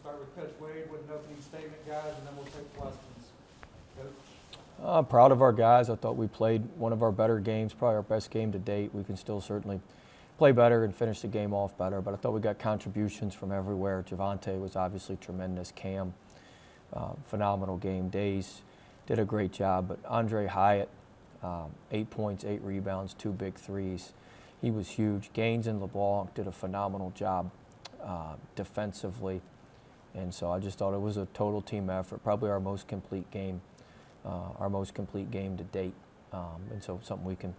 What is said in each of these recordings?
Start with Coach Wade with an opening statement, guys, and then we'll take questions. Coach? Proud of our guys. I thought we played one of our better games, probably our best game to date. We can still certainly play better and finish the game off better, but I thought we got contributions from everywhere. Javante was obviously tremendous. Cam, phenomenal game. Days did a great job, but Andre Hyatt, 8 points, 8 rebounds, 2 big threes. He was huge. Gaines and LeBlanc did a phenomenal job defensively, and so I just thought it was a total team effort, probably our most complete game to date, and so something we can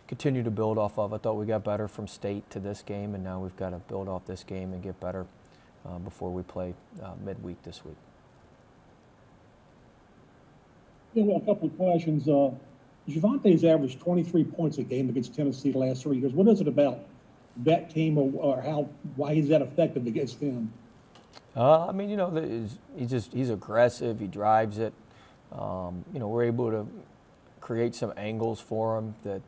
continue to build off of. I thought we got better from state to this game, and now we've got to build off this game and get better before we play midweek this week. Yeah, a couple of questions. Javante's averaged 23 points a game against Tennessee the last 3 years. What is it about that team, or why is that effective against them? I mean, he's aggressive. He drives it. We're able to create some angles for him that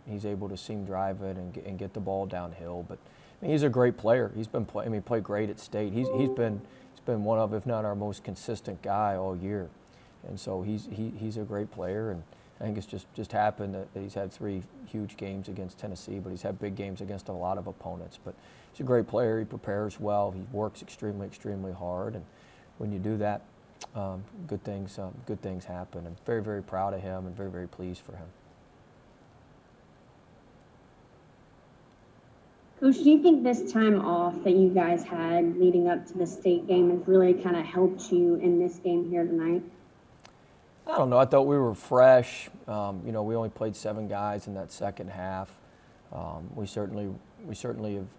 he's able to seam drive it and get the ball downhill. But I mean, he's a great player. He's been played great at state. He's been one of, if not our most consistent guy all year, and so he's a great player. And I think it's just happened that he's had 3 huge games against Tennessee, but he's had big games against a lot of opponents. But he's a great player. He prepares well. He works extremely hard, and when you do that, good things happen. I'm very, very proud of him and very, very pleased for him. Coach, do you think this time off that you guys had leading up to the state game has really kind of helped you in this game here tonight? I don't know. I thought we were fresh. We only played 7 guys in that second half. We certainly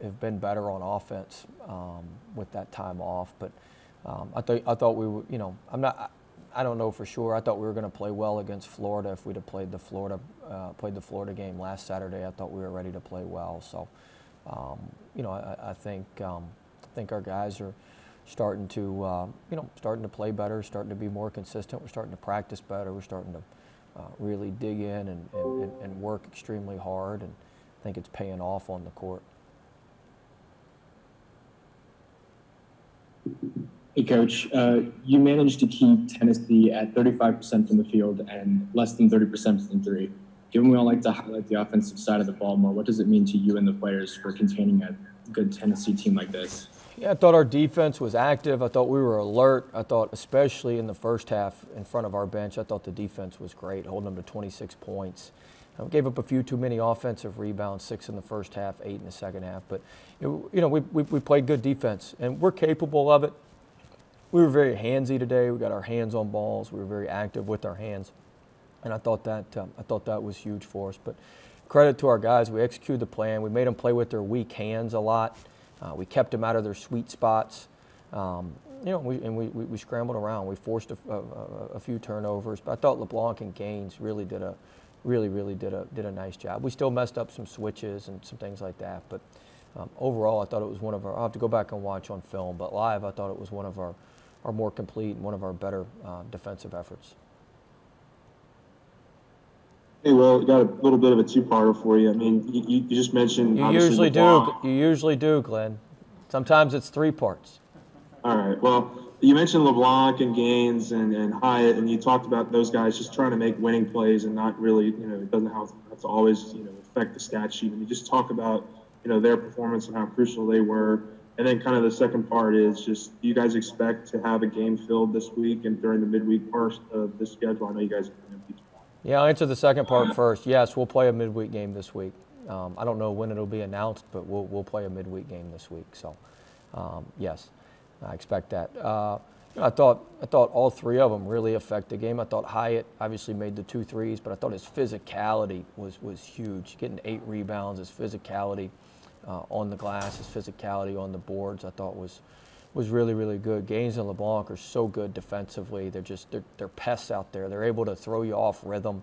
have been better on offense with that time off, but I thought we were, I don't know for sure. I thought we were going to play well against Florida. If we'd have played the Florida game last Saturday, I thought we were ready to play well. So, I think our guys are starting to play better, starting to be more consistent. We're starting to practice better. We're starting to really dig in and work extremely hard, and I think it's paying off on the court. Hey, Coach, you managed to keep Tennessee at 35% from the field and less than 30% from 3. Given we all like to highlight the offensive side of the ball more, what does it mean to you and the players for containing a good Tennessee team like this? Yeah, I thought our defense was active. I thought we were alert. I thought especially in the first half in front of our bench, I thought the defense was great, holding them to 26 points. Gave up a few too many offensive rebounds, 6 in the first half, 8 in the second half. But, we played good defense, and we're capable of it. We were very handsy today. We got our hands on balls. We were very active with our hands, and I thought that was huge for us. But credit to our guys. We executed the plan. We made them play with their weak hands a lot. We kept them out of their sweet spots. We scrambled around. We forced a few turnovers, but I thought LeBlanc and Gaines really did a nice job. We still messed up some switches and some things like that, but overall, I thought it was one of our. I'll have to go back and watch on film, but live, I thought it was one of our more complete and one of our better defensive efforts. Hey, well, got a little bit of a two-parter for you. I mean, you just mentioned. You usually do. You usually do, Glenn. Sometimes it's 3 parts. All right. Well, you mentioned LeBlanc and Gaines and Hyatt, and you talked about those guys just trying to make winning plays and not really, it doesn't have to always, affect the stat sheet. And you just talk about, their performance and how crucial they were. And then kind of the second part is just, do you guys expect to have a game filled this week and during the midweek part of the schedule? I know you guys are going to be. Yeah, I'll answer the second part first. Yes, we'll play a midweek game this week. I don't know when it'll be announced, but we'll play a midweek game this week. So, yes, I expect that. I thought all 3 of them really affect the game. I thought Hyatt obviously made the 2 threes, but I thought his physicality was huge. Getting 8 rebounds, his physicality on the glass, his physicality on the boards, I thought was really good. Gaines and LeBlanc are so good defensively. They're pests out there. They're able to throw you off rhythm.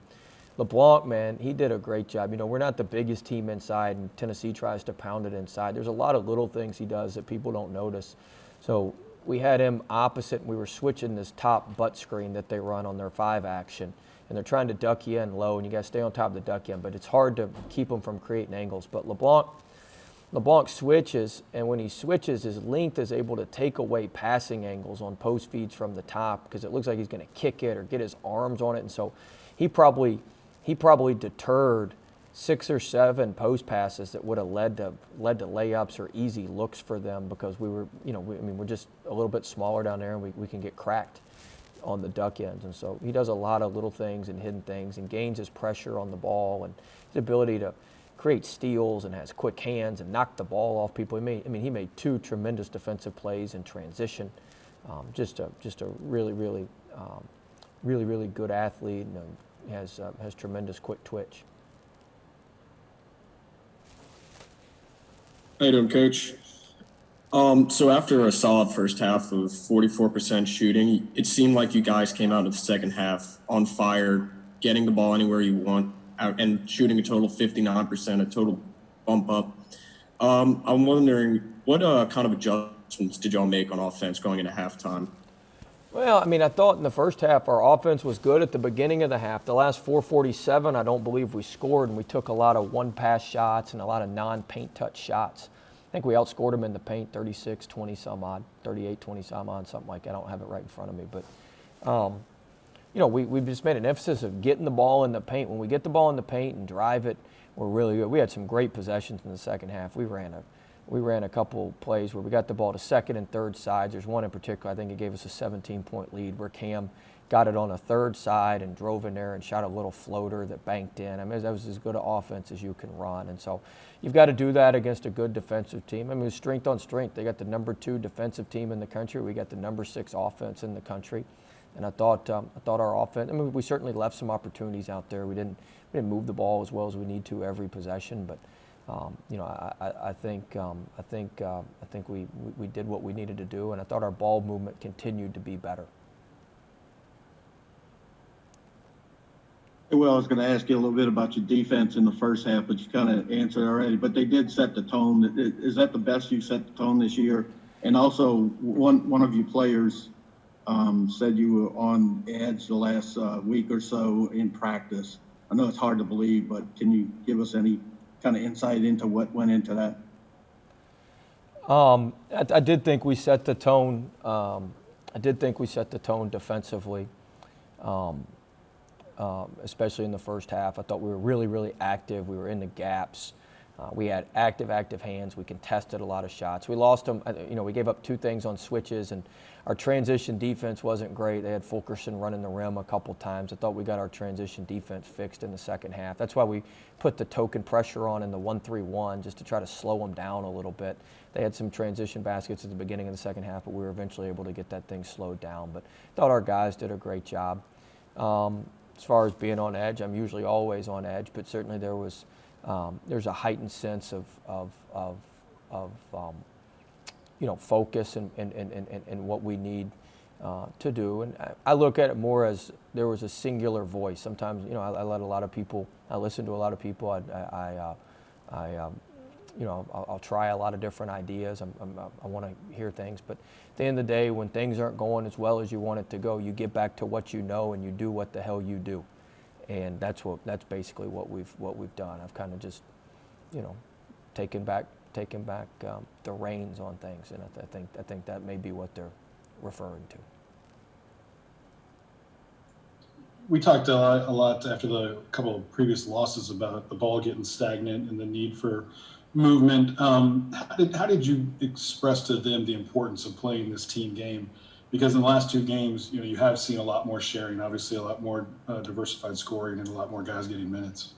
LeBlanc, man, he did a great job. We're not the biggest team inside, and Tennessee tries to pound it inside. There's a lot of little things he does that people don't notice. So we had him opposite, and we were switching this top butt screen that they run on their 5 action, and they're trying to duck you in low, and you got to stay on top of the duck in, but it's hard to keep them from creating angles. But LeBlanc, LeBlanc switches, and when he switches, his length is able to take away passing angles on post feeds from the top because it looks like he's going to kick it or get his arms on it, and so he probably deterred 6 or 7 post passes that would have led to layups or easy looks for them because we were, we're just a little bit smaller down there, and we can get cracked on the duck ends, and so he does a lot of little things and hidden things and gains his pressure on the ball and his ability to create steals and has quick hands and knock the ball off people. He made 2 tremendous defensive plays in transition. Just a really good athlete and has tremendous quick twitch. How you doing, Coach? So after a solid first half of 44% shooting, it seemed like you guys came out of the second half on fire, getting the ball anywhere you want, and shooting a total 59%, a total bump up. I'm wondering, what kind of adjustments did y'all make on offense going into halftime? Well, I thought in the first half our offense was good at the beginning of the half. The last 4:47, I don't believe we scored, and we took a lot of one-pass shots and a lot of non-paint touch shots. I think we outscored them in the paint 36-20 some odd, 38-20 some odd, something like that. I don't have it right in front of me. But, we've just made an emphasis of getting the ball in the paint. When we get the ball in the paint and drive it, we're really good. We had some great possessions in the second half. We ran a couple plays where we got the ball to second and third sides. There's one in particular, I think it gave us a 17-point lead where Cam got it on a third side and drove in there and shot a little floater that banked in. That was as good an offense as you can run. And so you've got to do that against a good defensive team. It was strength on strength. They got the number 2 defensive team in the country. We got the number 6 offense in the country. And I thought our offense, we certainly left some opportunities out there. We didn't move the ball as well as we need to every possession, but I think we did what we needed to do, and I thought our ball movement continued to be better. Well, I was going to ask you a little bit about your defense in the first half, but you kind of answered already. But they did set the tone. Is that the best you set the tone this year? And also, one of you players said you were on edge the last week or so in practice. I know it's hard to believe, but can you give us any kind of insight into what went into that? I did think we set the tone. Defensively, especially in the first half. I thought we were really, really active. We were in the gaps. We had active hands. We contested a lot of shots. We lost them. We gave up 2 things on switches, and our transition defense wasn't great. They had Fulkerson running the rim a couple times. I thought we got our transition defense fixed in the second half. That's why we put the token pressure on in the 1-3-1 just to try to slow them down a little bit. They had some transition baskets at the beginning of the second half, but we were eventually able to get that thing slowed down. But I thought our guys did a great job. As far as being on edge, I'm usually always on edge, but certainly there's a heightened sense of focus and what we need to do. And I look at it more as there was a singular voice. Sometimes, I let a lot of people, I listen to a lot of people. I'll try a lot of different ideas. I want to hear things, but at the end of the day, when things aren't going as well as you want it to go, you get back to what you know and you do what the hell you do, and that's basically what we've done. I've kind of just, taken back the reins on things, and I think that may be what they're referring to. We talked a lot after the couple of previous losses about the ball getting stagnant and the need for movement. How did you express to them the importance of playing this team game? Because in the last 2 games, you have seen a lot more sharing, obviously a lot more diversified scoring, and a lot more guys getting minutes.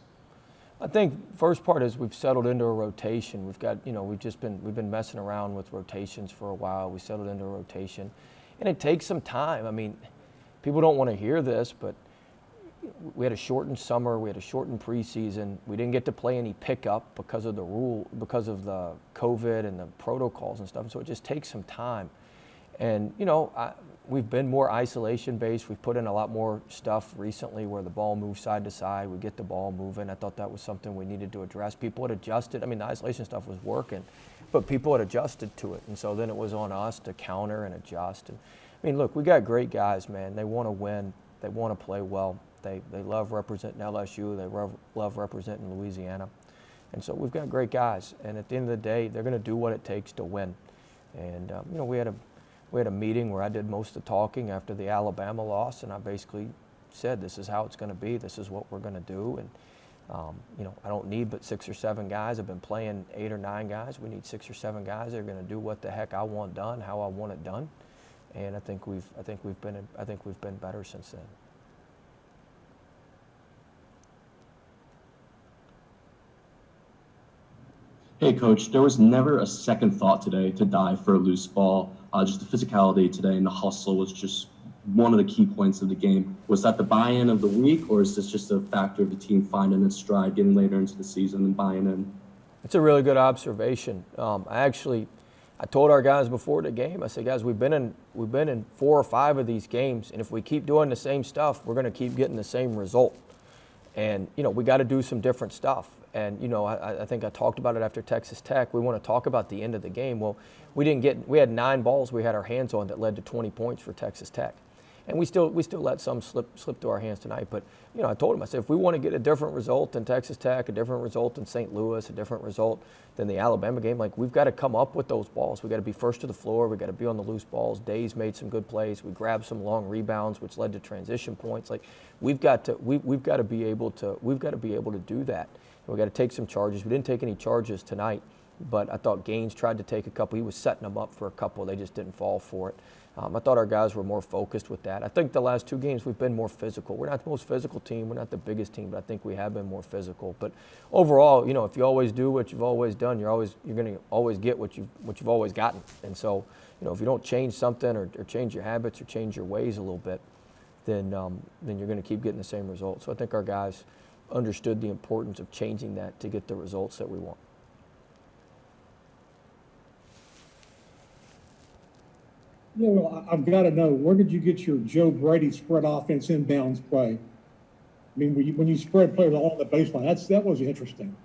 I think first part is we've settled into a rotation. We've got, we've been messing around with rotations for a while. We settled into a rotation, and it takes some time. People don't want to hear this, but we had a shortened summer. We had a shortened preseason. We didn't get to play any pickup because of the COVID and the protocols and stuff. So it just takes some time. And, we've been more isolation based. We've put in a lot more stuff recently where the ball moves side to side. We get the ball moving. I thought that was something we needed to address. People had adjusted. The isolation stuff was working, but people had adjusted to it. And so then it was on us to counter and adjust. And look, we got great guys, man. They want to win. They want to play well. They love representing LSU. They love representing Louisiana. And so we've got great guys, and at the end of the day, they're going to do what it takes to win. And we had a meeting where I did most of the talking after the Alabama loss, and I basically said, this is how it's going to be. This is what we're going to do. And I don't need but 6 or 7 guys. I've been playing 8 or 9 guys. We need 6 or 7 guys that are going to do what the heck I want done, how I want it done. And I think we've been better since then. Hey, Coach, there was never a second thought today to dive for a loose ball. Just the physicality today and the hustle was just one of the key points of the game. Was that the buy-in of the week, or is this just a factor of the team finding its stride, getting later into the season and buying in? It's a really good observation. I told our guys before the game, I said, guys, we've been in 4 or 5 of these games, and if we keep doing the same stuff, we're going to keep getting the same result. And, we got to do some different stuff. And, I think I talked about it after Texas Tech. We want to talk about the end of the game. Well, we had 9 balls we had our hands on that led to 20 points for Texas Tech. And we still let some slip through our hands tonight. But, I told him, I said, if we want to get a different result than Texas Tech, a different result than St. Louis, a different result than the Alabama game, we've got to come up with those balls. We've got to be first to the floor. We've got to be on the loose balls. Days made some good plays. We grabbed some long rebounds, which led to transition points. We've got to be able to do that. We've got to take some charges. We didn't take any charges tonight, but I thought Gaines tried to take a couple. He was setting them up for a couple. They just didn't fall for it. I thought our guys were more focused with that. I think the last 2 games we've been more physical. We're not the most physical team. We're not the biggest team, but I think we have been more physical. But overall, if you always do what you've always done, you're going to always get what you've always gotten. And so, if you don't change something or change your habits or change your ways a little bit, then you're going to keep getting the same results. So I think our guys understood the importance of changing that to get the results that we want. Yeah, well, I've got to know, where did you get your Joe Brady spread offense inbounds play? I mean, when you spread players along the baseline, that was interesting.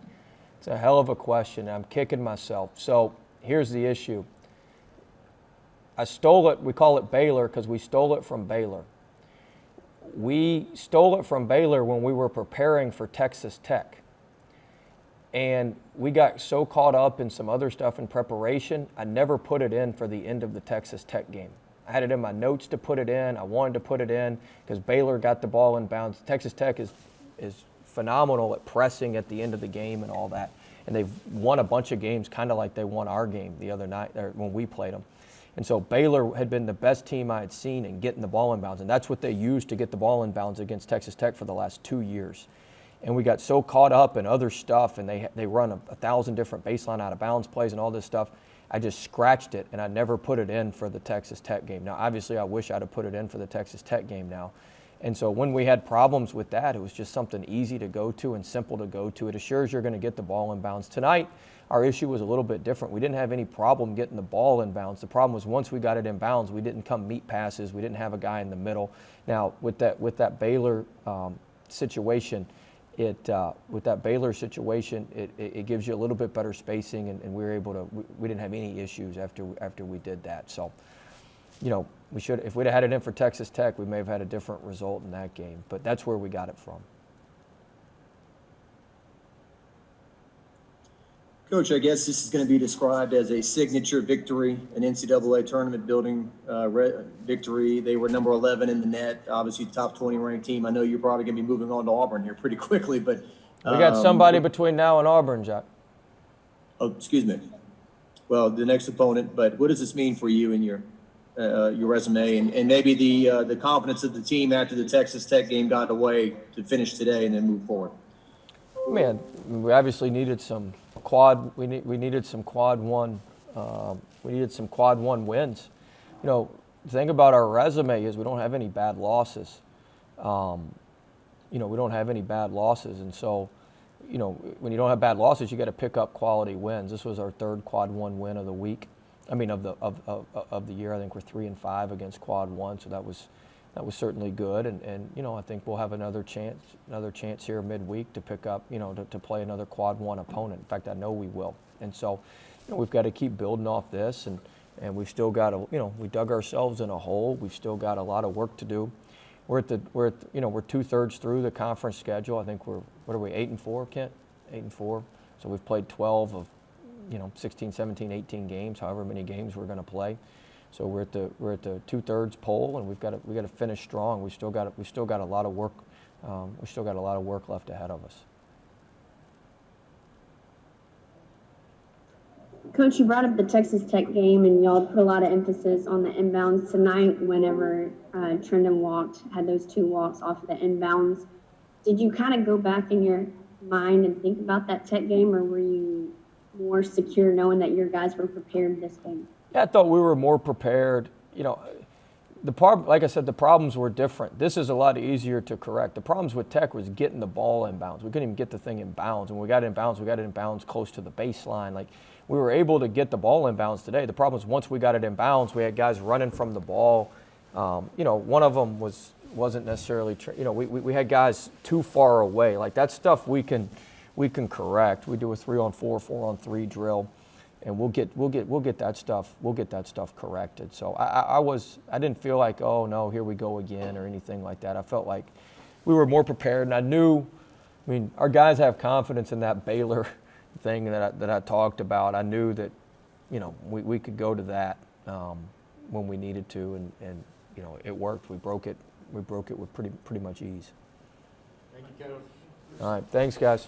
It's a hell of a question. I'm kicking myself. So here's the issue. I stole it. We call it Baylor because we stole it from Baylor. We stole it from Baylor when we were preparing for Texas Tech. And we got so caught up in some other stuff in preparation, I never put it in for the end of the Texas Tech game. I had it in my notes to put it in. I wanted to put it in because Baylor got the ball in bounds. Texas Tech is phenomenal at pressing at the end of the game and all that. And they've won a bunch of games kind of like they won our game the other night or when we played them. And so Baylor had been the best team I had seen in getting the ball in bounds. And that's what they used to get the ball in bounds against Texas Tech for the last 2 years. And we got so caught up in other stuff, and they run 1,000 different baseline out of bounds plays and all this stuff. I just scratched it, and I never put it in for the Texas Tech game. Now, obviously, I wish I'd have put it in for the Texas Tech game now. And so when we had problems with that, it was just something easy to go to and simple to go to. It assures you're going to get the ball in bounds. Tonight, our issue was a little bit different. We didn't have any problem getting the ball in bounds. The problem was once we got it in bounds, we didn't come meet passes. We didn't have a guy in the middle. Now, with that Baylor situation, it gives you a little bit better spacing, and we were able to. We didn't have any issues after we did that. So, we should. If we'd have had it in for Texas Tech, we may have had a different result in that game. But that's where we got it from. Coach, I guess this is going to be described as a signature victory, an NCAA tournament building victory. They were number 11 in the net, obviously top 20 ranked team. I know you're probably going to be moving on to Auburn here pretty quickly, but we got somebody between now and Auburn, Jack. Oh, excuse me. Well, the next opponent. But what does this mean for you and your resume, and maybe the confidence of the team after the Texas Tech game got away to finish today and then move forward? Man, we obviously needed some quad. We needed some quad one. We needed some quad one wins. The thing about our resume is we don't have any bad losses. We don't have any bad losses, and so, when you don't have bad losses, you got to pick up quality wins. This was our 3rd quad one win of the week. Of the year. I think we're 3-5 against quad one, so that was certainly good. And I think we'll have another chance here midweek to pick up, to play another quad one opponent. In fact, I know we will. And so, we've got to keep building off this, and we've still got to, we dug ourselves in a hole. We've still got a lot of work to do. We're 2/3 through the conference schedule. I think we're 8-4, Kent? 8-4. So we've played 12 of, 16, 17, 18 games, however many games we're going to play. So we're at the 2/3 pole, and we got to finish strong. We still got a lot of work. We still got a lot of work left ahead of us. Coach, you brought up the Texas Tech game, and y'all put a lot of emphasis on the inbounds tonight. Whenever Trendon had those 2 walks off the inbounds, did you kind of go back in your mind and think about that Tech game, or were you more secure knowing that your guys were prepared this game? Yeah, I thought we were more prepared. Like I said, the problems were different. This is a lot easier to correct. The problems with Tech was getting the ball in bounds. We couldn't even get the thing in bounds. And when we got it in bounds close to the baseline. Like, we were able to get the ball in bounds today. The problem is once we got it in bounds, we had guys running from the ball. One of them wasn't necessarily, we had guys too far away. Like, that stuff we can correct. We do a 3-on-4, 4-on-3 drill. And we'll get that stuff corrected. So I didn't feel like, oh no, here we go again or anything like that. I felt like we were more prepared, and I knew. Our guys have confidence in that Baylor thing that I talked about. I knew that, we could go to that when we needed to, and it worked. We broke it with pretty much ease. Thank you, Coach. All right, thanks guys.